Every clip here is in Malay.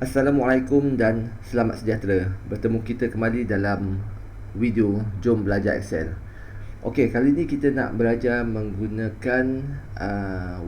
Assalamualaikum dan selamat sejahtera. Bertemu kita kembali dalam video Jom Belajar Excel. Okey, kali ini kita nak belajar menggunakan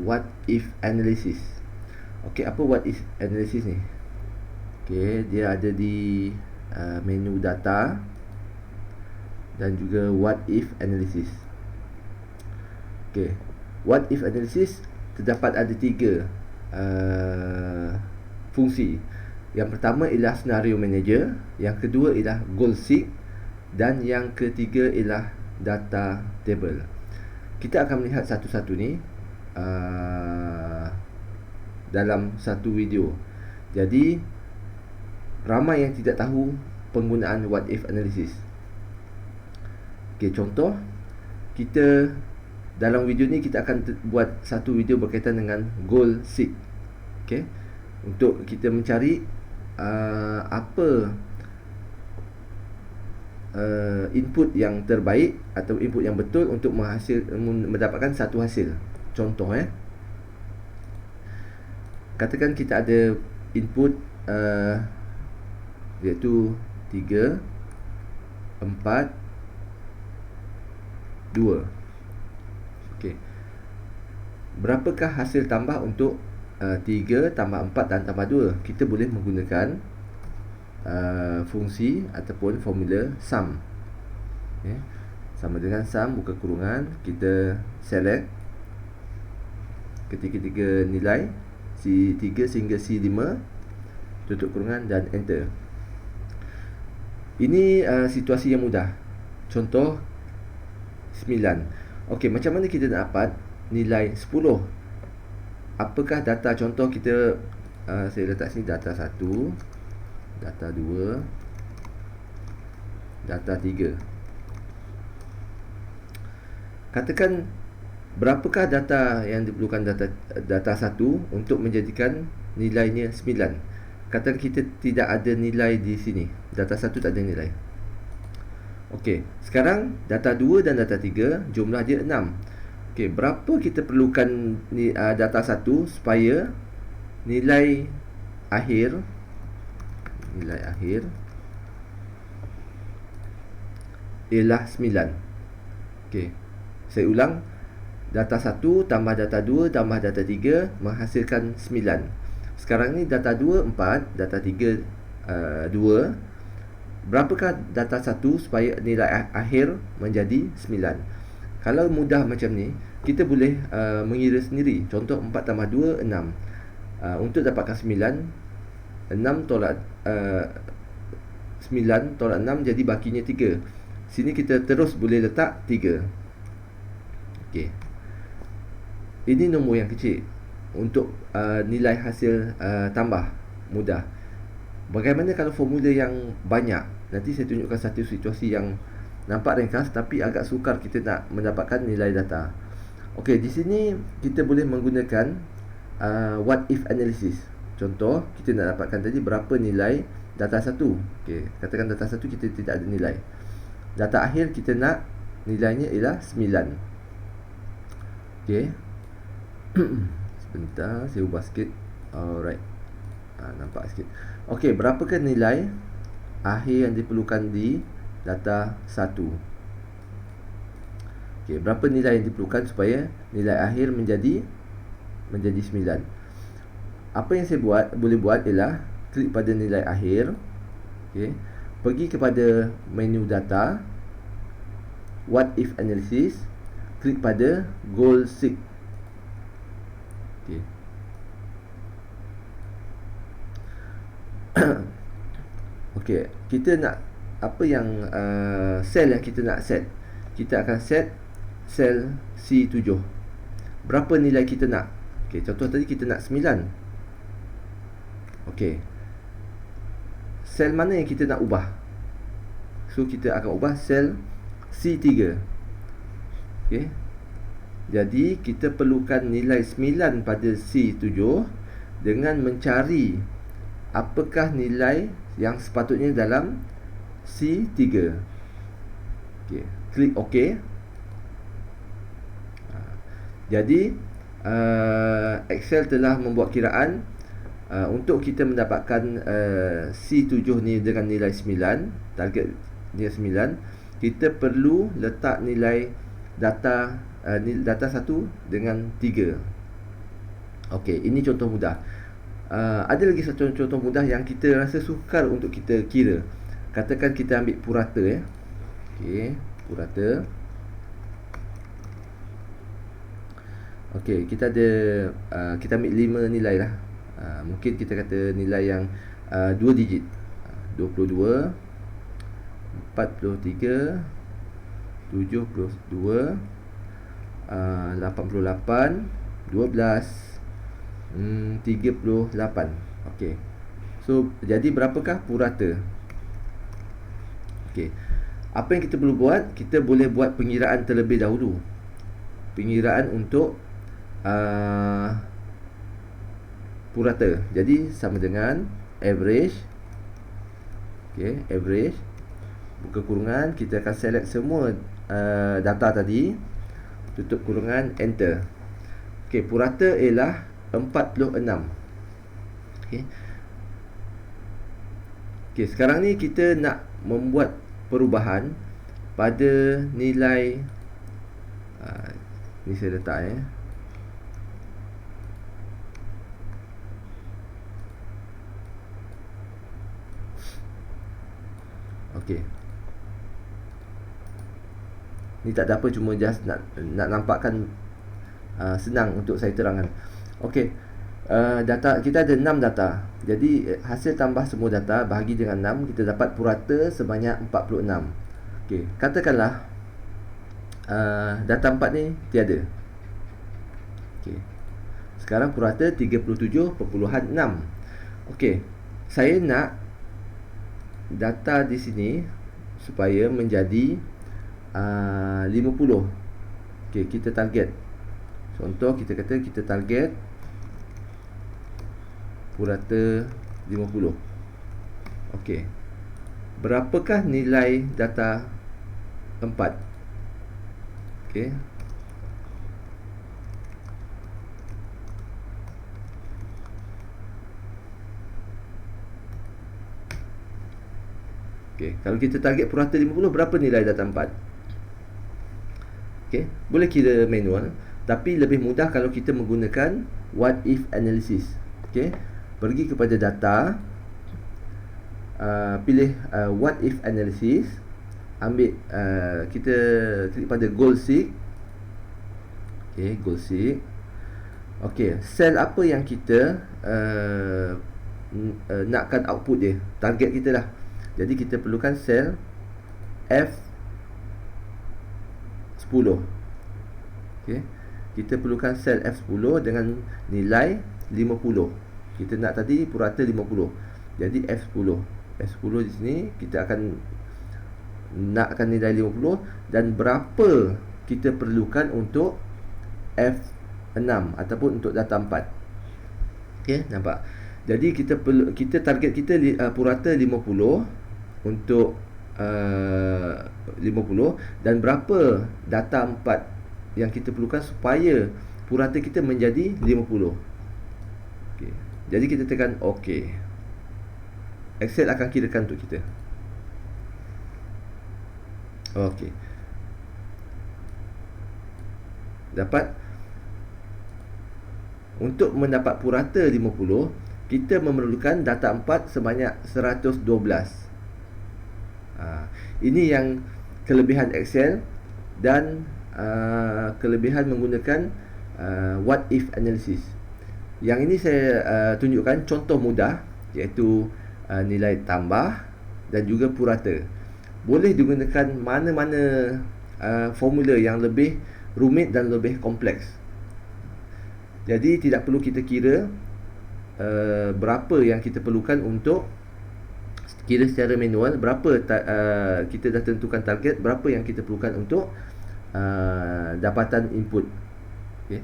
what if analysis. Okey, apa what if analysis ni? Okey, dia ada di menu data dan juga what if analysis. Okey, what if analysis terdapat ada tiga fungsi. Yang pertama ialah scenario manager, yang kedua ialah goal seek dan yang ketiga ialah data table. Kita akan melihat satu-satu ni dalam satu video. Jadi ramai yang tidak tahu penggunaan what if analysis. Okey, contoh kita dalam video ni kita akan buat satu video berkaitan dengan goal seek. Okey, untuk kita mencari apa input yang terbaik atau input yang betul untuk mendapatkan satu hasil. Contoh katakan kita ada input iaitu 3 4 2. Okey, berapakah hasil tambah untuk 3 tambah 4 dan tambah 2? Kita boleh menggunakan fungsi ataupun formula sum. Sama dengan sum buka kurungan, kita select ketiga-tiga nilai C3 sehingga C5, tutup kurungan dan enter. Ini situasi yang mudah. Contoh 9. Okey, macam mana kita nak dapat nilai 10? Apakah data contoh kita saya letak sini data 1, data 2, data 3. Katakan berapakah data yang diperlukan data 1 untuk menjadikan nilainya 9. Katakan kita tidak ada nilai di sini. Data 1 tak ada nilai. Okey, sekarang data 2 dan data 3 jumlah dia 6. Okey, berapa kita perlukan data 1 supaya nilai akhir ialah 9. Okey, saya ulang. Data 1 tambah data 2 tambah data 3 menghasilkan 9. Sekarang ni data 2 4, data 3 2. Berapakah data 1 supaya nilai akhir menjadi 9? Kalau mudah macam ni, kita boleh mengira sendiri. Contoh 4 tambah 2 6. Untuk dapatkan 9, 9 tolak 6 jadi bakinya 3. Sini kita terus boleh letak 3. Okey, ini nombor yang kecil. Untuk nilai hasil tambah mudah. Bagaimana kalau formula yang banyak? Nanti saya tunjukkan satu situasi yang nampak ringkas tapi agak sukar kita nak mendapatkan nilai data. Okey, di sini kita boleh menggunakan what if analysis. Contoh, kita nak dapatkan tadi berapa nilai data 1. Okey, katakan data 1 kita tidak ada nilai. Data akhir kita nak nilainya ialah 9. Okey. Sebentar, saya ubah sikit. Alright. Nampak sikit. Okey, berapakah nilai akhir yang diperlukan di data 1? Okey, berapa nilai yang diperlukan supaya nilai akhir menjadi 9? Apa yang saya boleh buat ialah klik pada nilai akhir. Okey, pergi kepada menu data, what if analysis, klik pada goal seek. Okey. Okey, kita nak apa yang sel yang kita nak set. Kita akan set sel C7. Berapa nilai kita nak? Okey, contoh tadi kita nak 9. Okey, sel mana yang kita nak ubah? So kita akan ubah sel C3. Okey, jadi kita perlukan nilai 9 pada C7 dengan mencari apakah nilai yang sepatutnya dalam C3. Okey, klik OK. Jadi Excel telah membuat kiraan Untuk kita mendapatkan C7 ni dengan nilai 9, target nilai 9, kita perlu letak nilai data data 1 dengan 3. Okey, ini contoh mudah. Ada lagi satu contoh mudah yang kita rasa sukar untuk kita kira. Katakan kita ambil purata ya. Okey, purata. Okey, kita ada kita ambil 5 nilai lah. Mungkin kita kata nilai yang 2 digit. 22, 43, 72, 88, 12, 38. Okey. So, jadi berapakah purata? Okey. Apa yang kita perlu buat? Kita boleh buat pengiraan terlebih dahulu. Pengiraan untuk purata. Jadi sama dengan average. Okey, average buka kurungan, kita akan select semua data tadi, tutup kurungan, enter. Okey, purata ialah 46. Okey. Okey, sekarang ni kita nak membuat perubahan pada nilai ni saya letak Okey. Ni tak ada apa, cuma just nak nampakkan senang untuk saya terangkan. Okey. Data kita ada 6 data. Jadi hasil tambah semua data bahagi dengan 6, kita dapat purata sebanyak 46. Okey, katakanlah data 4 ni tiada. Okey. Sekarang purata 37.6. Okey. Saya nak data di sini supaya menjadi 50. Okey, kita target. Contoh kita kata kita target purata 50. Okey. Berapakah nilai data 4? Okey. Okey, kalau kita target purata 50, berapa nilai data 4? Okey, boleh kira manual, tapi lebih mudah kalau kita menggunakan what if analysis. Okey, pergi kepada data, pilih what if analysis, ambil kita klik pada goal seek. Okey, goal seek. Okey, sel apa yang kita nakkan output dia, target kita lah. Jadi kita perlukan sel F10. Okey, kita perlukan sel F10 dengan nilai 50. Kita nak tadi purata 50. Jadi F10. F10 di sini kita akan nakkan nilai 50, dan berapa kita perlukan untuk F6 ataupun untuk data 4. Okey, nampak? Jadi kita target kita purata 50 untuk 50, dan berapa data 4 yang kita perlukan supaya purata kita menjadi 50. Okey. Jadi kita tekan OK. Excel akan kirakan untuk kita. Okey. Dapat. Untuk mendapat purata 50, kita memerlukan data 4 sebanyak 112. Ini yang kelebihan Excel dan kelebihan menggunakan what if analysis. Yang ini saya tunjukkan contoh mudah, iaitu nilai tambah dan juga purata. Boleh digunakan mana-mana formula yang lebih rumit dan lebih kompleks. Jadi tidak perlu kita kira berapa yang kita perlukan untuk kira secara manual, berapa kita dah tentukan target, berapa yang kita perlukan untuk dapatan input. Okay.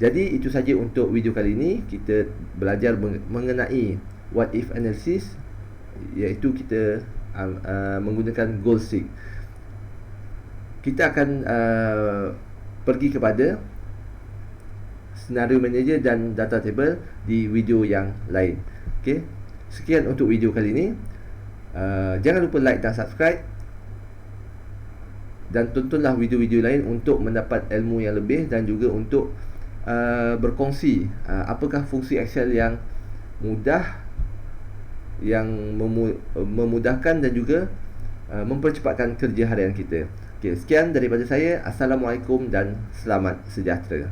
Jadi itu saja untuk video kali ini. Kita belajar mengenai what if analysis, iaitu kita menggunakan goal seek. Kita akan pergi kepada Scenario Manager dan Data Table di video yang lain. Okey, sekian untuk video kali ini. Jangan lupa like dan subscribe, dan tontonlah video-video lain untuk mendapat ilmu yang lebih, dan juga untuk berkongsi apakah fungsi Excel yang mudah, yang memudahkan dan juga mempercepatkan kerja harian kita. Okey, sekian daripada saya. Assalamualaikum dan selamat sejahtera.